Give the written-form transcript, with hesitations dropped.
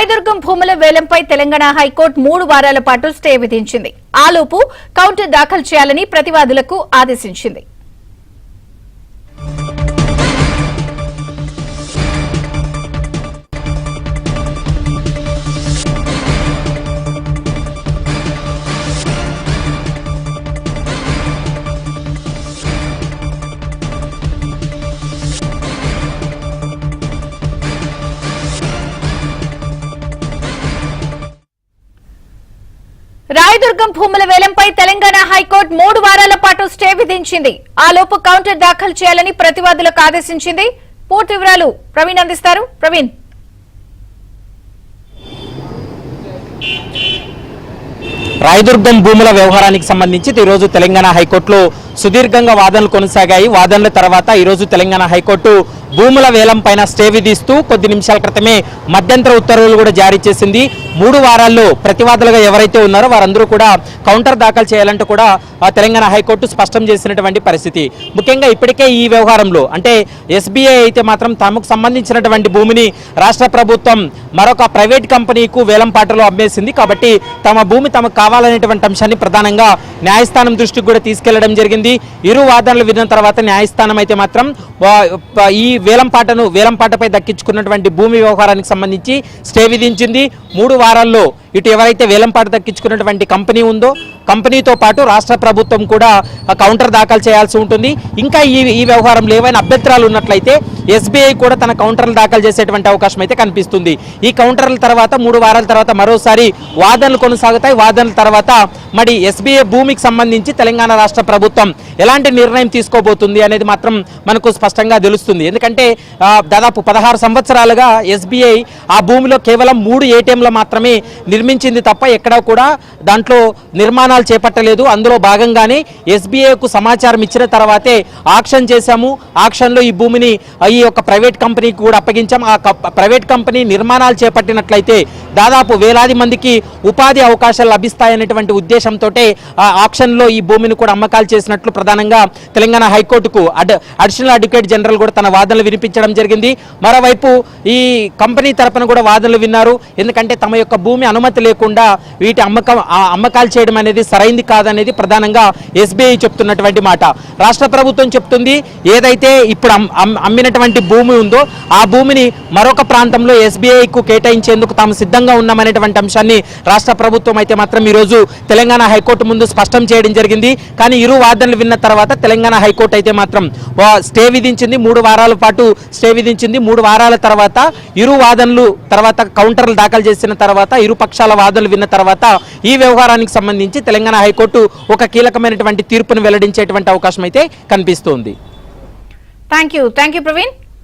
రాయదుర్గం భూముల వేలంపై తెలంగాణ హైకోర్టు 3 వారాల పాటు స్టే విధించింది. ఆలోపు కౌంటర్ దాఖలు చేయాలని ప్రతివాదులకు ఆదేశించింది. రాయదుర్గం భూముల వేలంపై తెలంగాణ హైకోర్టు 3 వారాల పాటు స్టే విధించింది. ఆలోపు కౌంటర్ దాఖలు చేయాలని ప్రతివాదులకు ఆదేశించింది. పూర్తి వివరాలు ప్రవీణ్ అందిస్తారు. ప్రవీణ్, రాయదుర్గం భూముల వ్యవహారానికి సంబంధించి ఈ రోజు తెలంగాణ హైకోర్టులో సుదీర్ఘంగా వాదనలు కొనసాగాయి. వాదనల తర్వాత ఈ రోజు తెలంగాణ హైకోర్టు భూముల వేలం పైన స్టే విధిస్తూ కొద్ది నిమిషాల క్రితమే మధ్యంతర ఉత్తర్వులు కూడా జారీ చేసింది. 3 వారాల్లో ప్రతివాదులుగా ఎవరైతే ఉన్నారో వారందరూ కూడా కౌంటర్ దాఖలు చేయాలంటూ కూడా తెలంగాణ హైకోర్టు స్పష్టం చేసినటువంటి పరిస్థితి. ముఖ్యంగా ఇప్పటికే ఈ వ్యవహారంలో అంటే ఎస్బీఐ అయితే మాత్రం తమకు సంబంధించినటువంటి భూమిని రాష్ట్ర ప్రభుత్వం మరొక ప్రైవేట్ కంపెనీకు వేలం పాటలో అమ్మేసింది. కాబట్టి తమ భూమి తమకు కావాలనేటువంటి అంశాన్ని ప్రధానంగా న్యాయస్థానం దృష్టికి కూడా తీసుకెళ్లడం జరిగింది. ఇరు వాదనలు విన్న తర్వాత న్యాయస్థానం అయితే మాత్రం ఈ వేలంపాటపై దక్కించుకున్నటువంటి భూమి వ్యవహారానికి సంబంధించి స్టే విధించింది. 3 వారాల్లో ఇటు ఎవరైతే వేలంపాట దక్కించుకున్నటువంటి కంపెనీ ఉందో కంపెనీతో పాటు రాష్ట్ర ప్రభుత్వం కూడా కౌంటర్ దాఖలు చేయాల్సి ఉంటుంది. ఇంకా ఈ వ్యవహారంలో ఏవైనా అభ్యంతరాలు ఉన్నట్లయితే ఎస్బీఐ కూడా తన కౌంటర్లు దాఖలు చేసేటువంటి అవకాశం అయితే కనిపిస్తుంది. ఈ కౌంటర్ల తర్వాత 3 వారాల తర్వాత మరోసారి వాదనలు కొనసాగుతాయి. వాదనల తర్వాత మరి ఎస్బీఐ భూమికి సంబంధించి తెలంగాణ రాష్ట్ర ప్రభుత్వం ఎలాంటి నిర్ణయం తీసుకోబోతుంది అనేది మాత్రం మనకు స్పష్టంగా తెలుస్తుంది. ఎందుకంటే దాదాపు 16 సంవత్సరాలుగా ఎస్బీఐ ఆ భూమిలో కేవలం 3 ఏటీఎంలు మాత్రమే నిర్మించింది తప్ప ఎక్కడా కూడా దాంట్లో నిర్మాణాలు చేపట్టలేదు. అందులో భాగంగానే ఎస్బీఐకు సమాచారం ఇచ్చిన తర్వాతే ఆక్షన్ చేశాము. ఆక్షన్లో ఈ భూమిని ఈ యొక్క ప్రైవేట్ కంపెనీకి కూడా అప్పగించాం. ఆ ప్రైవేట్ కంపెనీ నిర్మాణాలు చేపట్టినట్లయితే దాదాపు వేలాది మందికి ఉపాధి అవకాశాలు లభిస్తాయనేటువంటి ఉద్దేశంతో ఆ ఆక్షన్లో ఈ భూమిని కూడా అమ్మకాలు చేసినట్లు ప్రధానంగా తెలంగాణ హైకోర్టుకు అడిషనల్ అడ్వకేట్ జనరల్ కూడా తన వాదనలు వినిపించడం జరిగింది. మరోవైపు ఈ కంపెనీ తరపున కూడా వాదనలు విన్నారు. ఎందుకంటే తమ యొక్క భూమి అనుమతి లేకుండా వీటి అమ్మకాలు చేయడం అనేది సరైంది కాదనేది ప్రధానంగా ఎస్బీఐ చెప్తున్నటువంటి మాట. రాష్ట్ర ప్రభుత్వం చెప్తుంది ఏదైతే ఇప్పుడు అమ్మినటువంటి భూమి ఉందో ఆ భూమిని మరొక ప్రాంతంలో ఎస్బీఐకు కేటాయించేందుకు తాము సిద్ధంగా ఉన్నామనేటువంటి అంశాన్ని రాష్ట్ర ప్రభుత్వం అయితే మాత్రం ఈరోజు తెలంగాణ హైకోర్టు ముందు స్పష్టం చేయడం జరిగింది. కానీ ఇరు వాదనలు విన్న తర్వాత తెలంగాణ హైకోర్టు అయితే మాత్రం స్టే విధించింది. 3 వారాల పాటు స్టే విధించింది. 3 వారాల తర్వాత ఇరు వాదనలు తర్వాత కౌంటర్లు దాఖలు చేసిన తర్వాత ఇరు పక్షాల వాదనలు విన్న తర్వాత ఈ వ్యవహారానికి సంబంధించి తెలంగాణ హైకోర్టు ఒక కీలకమైనటువంటి తీర్పును వెల్లడించేటువంటి అవకాశం అయితే కనిపిస్తోంది. Thank you Praveen.